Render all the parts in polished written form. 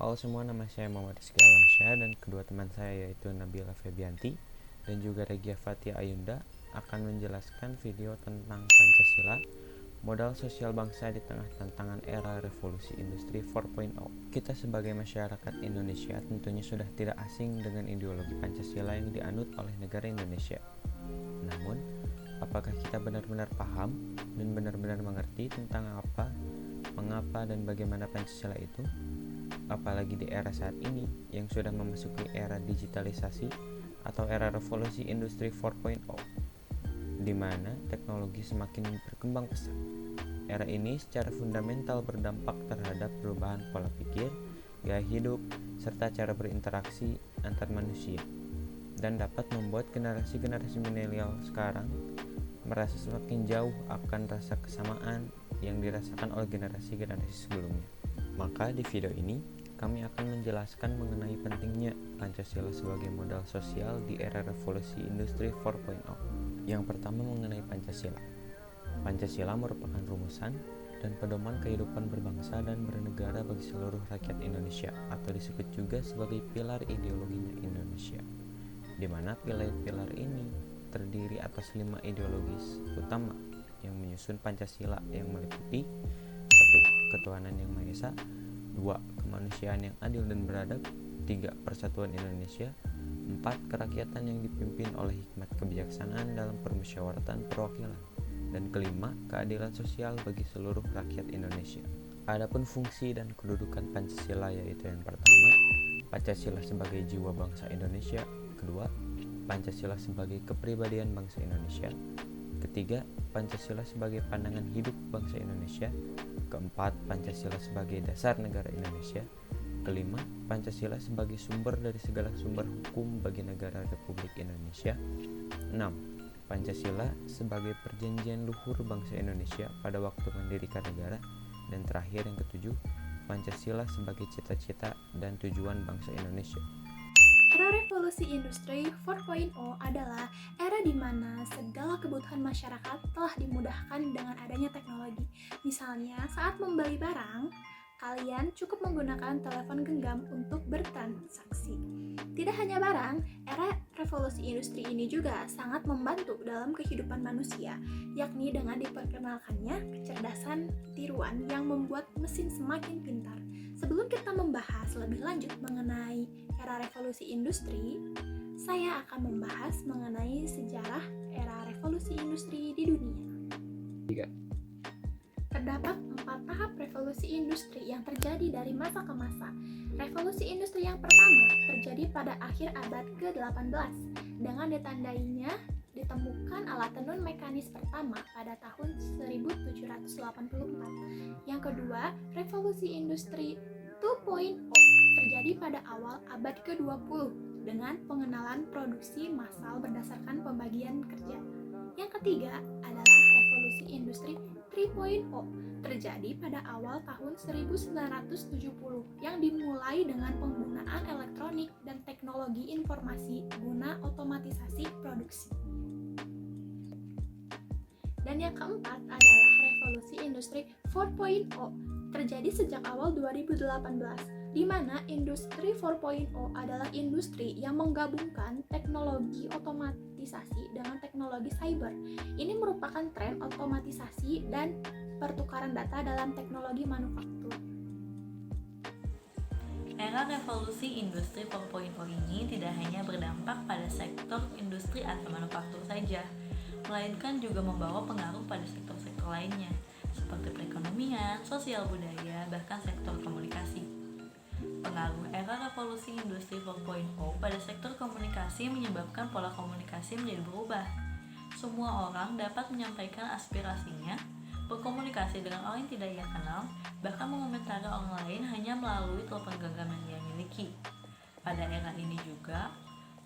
Halo semua, nama saya Muhammad Rizky Alamsyah dan kedua teman saya yaitu Nabila Febianti dan juga Regia Fatia Ayunda akan menjelaskan video tentang Pancasila, modal sosial bangsa di tengah tantangan era revolusi industri 4.0. Kita sebagai masyarakat Indonesia tentunya sudah tidak asing dengan ideologi Pancasila yang dianut oleh negara Indonesia. Namun, apakah kita benar-benar paham dan benar-benar mengerti tentang apa, mengapa, dan bagaimana Pancasila itu? Apalagi di era saat ini yang sudah memasuki era digitalisasi atau era revolusi industri 4.0, di mana teknologi semakin berkembang pesat. Era ini secara fundamental berdampak terhadap perubahan pola pikir, gaya hidup, serta cara berinteraksi antar manusia, dan dapat membuat generasi-generasi milenial sekarang merasa semakin jauh akan rasa kesamaan yang dirasakan oleh generasi-generasi sebelumnya. Maka di video ini kami akan menjelaskan mengenai pentingnya Pancasila sebagai modal sosial di era revolusi industri 4.0. Yang pertama mengenai Pancasila. Pancasila merupakan rumusan dan pedoman kehidupan berbangsa dan bernegara bagi seluruh rakyat Indonesia, atau disebut juga sebagai pilar ideologinya Indonesia, di mana pilar-pilar ini terdiri atas 5 ideologis utama yang menyusun Pancasila, yang meliputi 1. Ketuhanan yang Maha Esa, 2. Kemanusiaan yang adil dan beradab, 3. Persatuan Indonesia, 4. Kerakyatan yang dipimpin oleh hikmat kebijaksanaan dalam permusyawaratan perwakilan, dan kelima, keadilan sosial bagi seluruh rakyat Indonesia. Adapun fungsi dan kedudukan Pancasila yaitu yang pertama, Pancasila sebagai jiwa bangsa Indonesia, kedua, Pancasila sebagai kepribadian bangsa Indonesia, ketiga, Pancasila sebagai pandangan hidup bangsa Indonesia, keempat, Pancasila sebagai dasar negara Indonesia, kelima, Pancasila sebagai sumber dari segala sumber hukum bagi negara Republik Indonesia, 6. Pancasila sebagai perjanjian luhur bangsa Indonesia pada waktu mendirikan negara, dan terakhir yang ketujuh, Pancasila sebagai cita-cita dan tujuan bangsa Indonesia. Era revolusi industri 4.0 adalah era di mana segala kebutuhan masyarakat telah dimudahkan dengan adanya teknologi. Misalnya, saat membeli barang, kalian cukup menggunakan telepon genggam untuk bertransaksi. Tidak hanya barang, era revolusi industri ini juga sangat membantu dalam kehidupan manusia, yakni dengan diperkenalkannya kecerdasan tiruan yang membuat mesin semakin pintar. Sebelum kita membahas lebih lanjut mengenai era revolusi industri, saya akan membahas mengenai sejarah era revolusi industri di dunia. Terdapat 4 tahap revolusi industri yang terjadi dari masa ke masa. Revolusi industri yang pertama terjadi pada akhir abad ke-18 dengan ditandainya ditemukan alat tenun mekanis pertama pada tahun 1784. Yang kedua, revolusi industri 2.0 terjadi pada awal abad ke-20 dengan pengenalan produksi massal berdasarkan pembagian kerja. Yang ketiga adalah revolusi industri 3.0 terjadi pada awal tahun 1970 yang dimulai dengan penggunaan elektronik dan teknologi informasi guna otomatisasi produksi. Dan yang keempat adalah revolusi industri 4.0 terjadi sejak awal 2018, di mana industri 4.0 adalah industri yang menggabungkan teknologi otomatisasi dengan teknologi cyber. Ini merupakan tren otomatisasi dan pertukaran data dalam teknologi manufaktur. Era revolusi industri 4.0 ini tidak hanya berdampak pada sektor industri atau manufaktur saja, melainkan juga membawa pengaruh pada sektor-sektor lainnya, seperti perekonomian, sosial budaya, bahkan sektor komunikasi. Pengaruh era revolusi industri 4.0 pada sektor komunikasi menyebabkan pola komunikasi menjadi berubah. Semua orang dapat menyampaikan aspirasinya, berkomunikasi dengan orang yang tidak ia kenal, bahkan mengomentari orang lain hanya melalui telepon genggam yang ia miliki. Pada era ini juga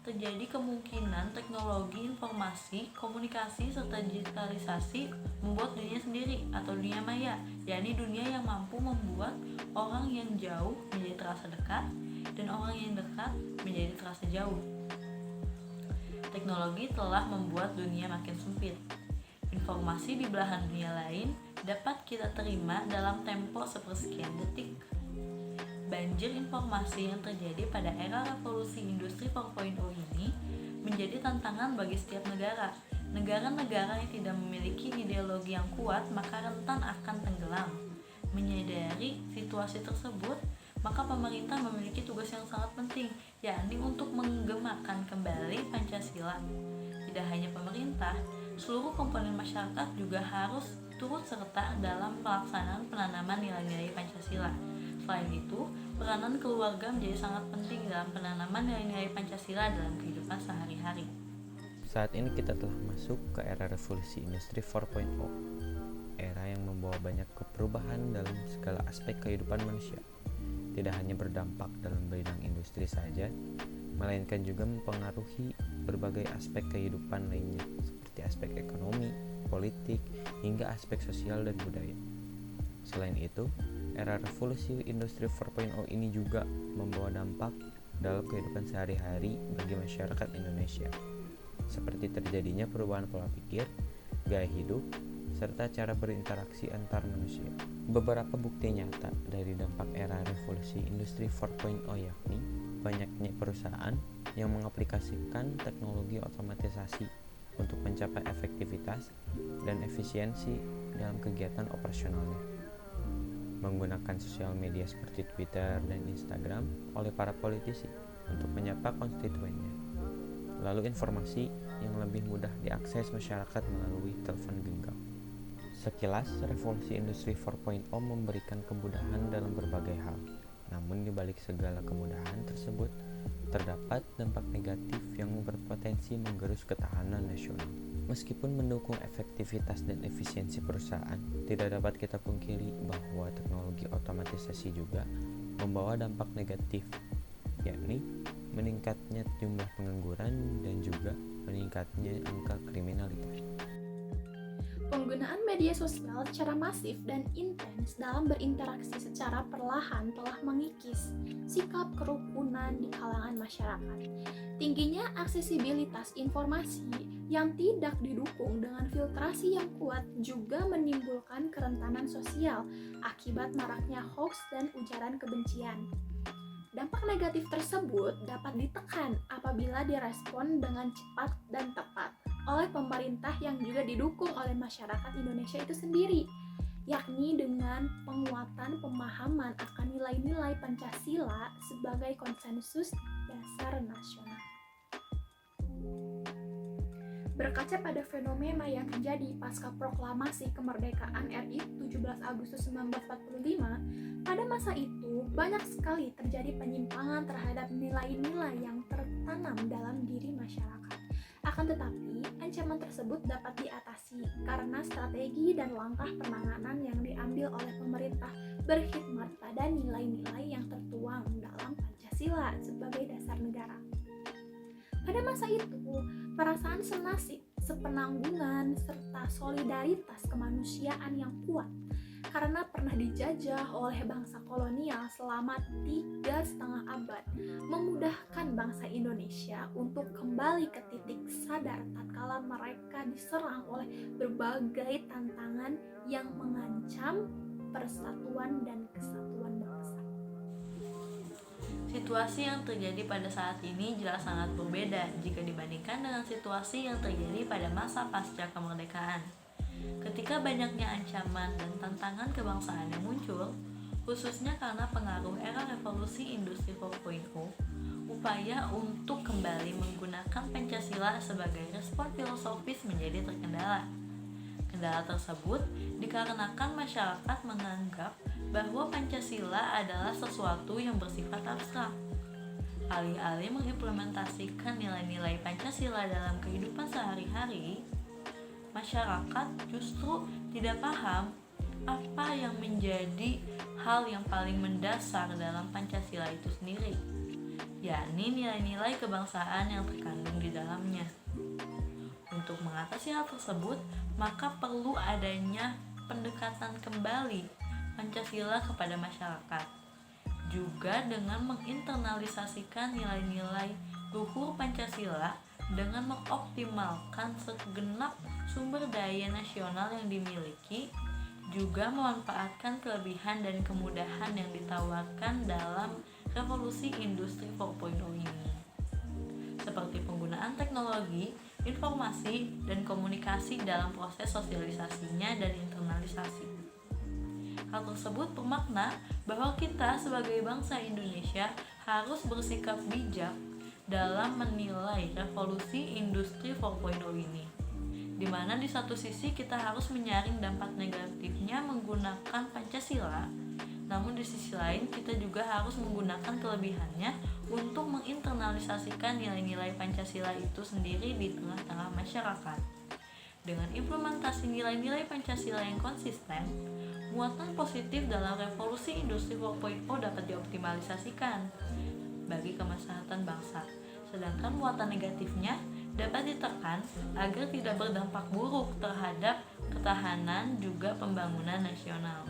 terjadi kemungkinan teknologi informasi, komunikasi, serta digitalisasi membuat dunia sendiri atau dunia maya, yakni dunia yang mampu membuat orang yang jauh menjadi terasa dekat dan orang yang dekat menjadi terasa jauh. Teknologi telah membuat dunia makin sempit. Informasi di belahan dunia lain dapat kita terima dalam tempo sepersekian detik. Banjir informasi yang terjadi pada era revolusi industri 4.0 ini menjadi tantangan bagi setiap negara. Negara-negara yang tidak memiliki ideologi yang kuat maka rentan akan tenggelam. Menyadari situasi tersebut, maka pemerintah memiliki tugas yang sangat penting, yakni untuk menggemakan kembali Pancasila. Tidak hanya pemerintah, seluruh komponen masyarakat juga harus turut serta dalam pelaksanaan penanaman nilai-nilai Pancasila. Selain itu, peranan keluarga menjadi sangat penting dalam penanaman nilai-nilai Pancasila dalam kehidupan sehari-hari. Saat ini kita telah masuk ke era revolusi industri 4.0, era yang membawa banyak perubahan dalam segala aspek kehidupan manusia. Tidak hanya berdampak dalam bidang industri saja, melainkan juga mempengaruhi berbagai aspek kehidupan lainnya, seperti aspek ekonomi, politik, hingga aspek sosial dan budaya. Selain itu, era revolusi industri 4.0 ini juga membawa dampak dalam kehidupan sehari-hari bagi masyarakat Indonesia, seperti terjadinya perubahan pola pikir, gaya hidup, serta cara berinteraksi antar manusia. Beberapa bukti nyata dari dampak era revolusi industri 4.0 yakni banyaknya perusahaan yang mengaplikasikan teknologi otomatisasi untuk mencapai efektivitas dan efisiensi dalam kegiatan operasionalnya. Menggunakan sosial media seperti Twitter dan Instagram oleh para politisi untuk menyapa konstituennya. Lalu informasi yang lebih mudah diakses masyarakat melalui telepon genggam. Sekilas, revolusi industri 4.0 memberikan kemudahan dalam berbagai hal. Namun di balik segala kemudahan tersebut, terdapat dampak negatif yang berpotensi menggerus ketahanan nasional. Meskipun mendukung efektivitas dan efisiensi perusahaan, tidak dapat kita pungkiri bahwa teknologi otomatisasi juga membawa dampak negatif, yakni meningkatnya jumlah pengangguran dan juga meningkatnya angka kriminalitas. Penggunaan media sosial secara masif dan intens dalam berinteraksi secara perlahan telah mengikis sikap kerukunan di kalangan masyarakat. Tingginya aksesibilitas informasi yang tidak didukung dengan filtrasi yang kuat juga menimbulkan kerentanan sosial akibat maraknya hoaks dan ujaran kebencian. Dampak negatif tersebut dapat ditekan apabila direspon dengan cepat dan tepat oleh pemerintah yang juga didukung oleh masyarakat Indonesia itu sendiri, yakni dengan penguatan pemahaman akan nilai-nilai Pancasila sebagai konsensus dasar nasional. Berkaca pada fenomena yang terjadi pasca proklamasi kemerdekaan RI 17 Agustus 1945, pada masa itu banyak sekali terjadi penyimpangan terhadap nilai-nilai yang tertanam dalam diri masyarakat. Akan tetapi, ancaman tersebut dapat diatasi karena strategi dan langkah penanganan yang diambil oleh pemerintah berkhidmat pada nilai-nilai yang tertuang dalam Pancasila sebagai dasar negara. Pada masa itu, perasaan senasib, sepenanggungan, serta solidaritas kemanusiaan yang kuat karena pernah dijajah oleh bangsa kolonial selama 3,5 abad memudahkan bangsa Indonesia untuk kembali ke titik sadar tatkala mereka diserang oleh berbagai tantangan yang mengancam persatuan dan kesatuan bangsa. Situasi yang terjadi pada saat ini jelas sangat berbeda jika dibandingkan dengan situasi yang terjadi pada masa pasca kemerdekaan. Ketika banyaknya ancaman dan tantangan kebangsaan yang muncul, khususnya karena pengaruh era revolusi industri 4.0, upaya untuk kembali menggunakan Pancasila sebagai respon filosofis menjadi terkendala. Kendala tersebut dikarenakan masyarakat menganggap bahwa Pancasila adalah sesuatu yang bersifat abstrak. Alih-alih mengimplementasikan nilai-nilai Pancasila dalam kehidupan sehari-hari, masyarakat justru tidak paham apa yang menjadi hal yang paling mendasar dalam Pancasila itu sendiri, yakni nilai-nilai kebangsaan yang terkandung di dalamnya. Untuk mengatasi hal tersebut, maka perlu adanya pendekatan kembali Pancasila kepada masyarakat, juga dengan menginternalisasikan nilai-nilai luhur Pancasila dengan mengoptimalkan segenap sumber daya nasional yang dimiliki, juga memanfaatkan kelebihan dan kemudahan yang ditawarkan dalam revolusi industri 4.0 ini, seperti penggunaan teknologi, informasi, dan komunikasi dalam proses sosialisasinya dan internalisasi. Hal tersebut bermakna bahwa kita sebagai bangsa Indonesia harus bersikap bijak dalam menilai revolusi industri 4.0 ini, di mana di satu sisi kita harus menyaring dampak negatifnya menggunakan Pancasila, namun di sisi lain kita juga harus menggunakan kelebihannya untuk menginternalisasikan nilai-nilai Pancasila itu sendiri di tengah-tengah masyarakat. Dengan implementasi nilai-nilai Pancasila yang konsisten, muatan positif dalam revolusi industri 4.0 dapat dioptimalisasikan bagi kemaslahatan bangsa, sedangkan muatan negatifnya dapat ditekan agar tidak berdampak buruk terhadap ketahanan juga pembangunan nasional.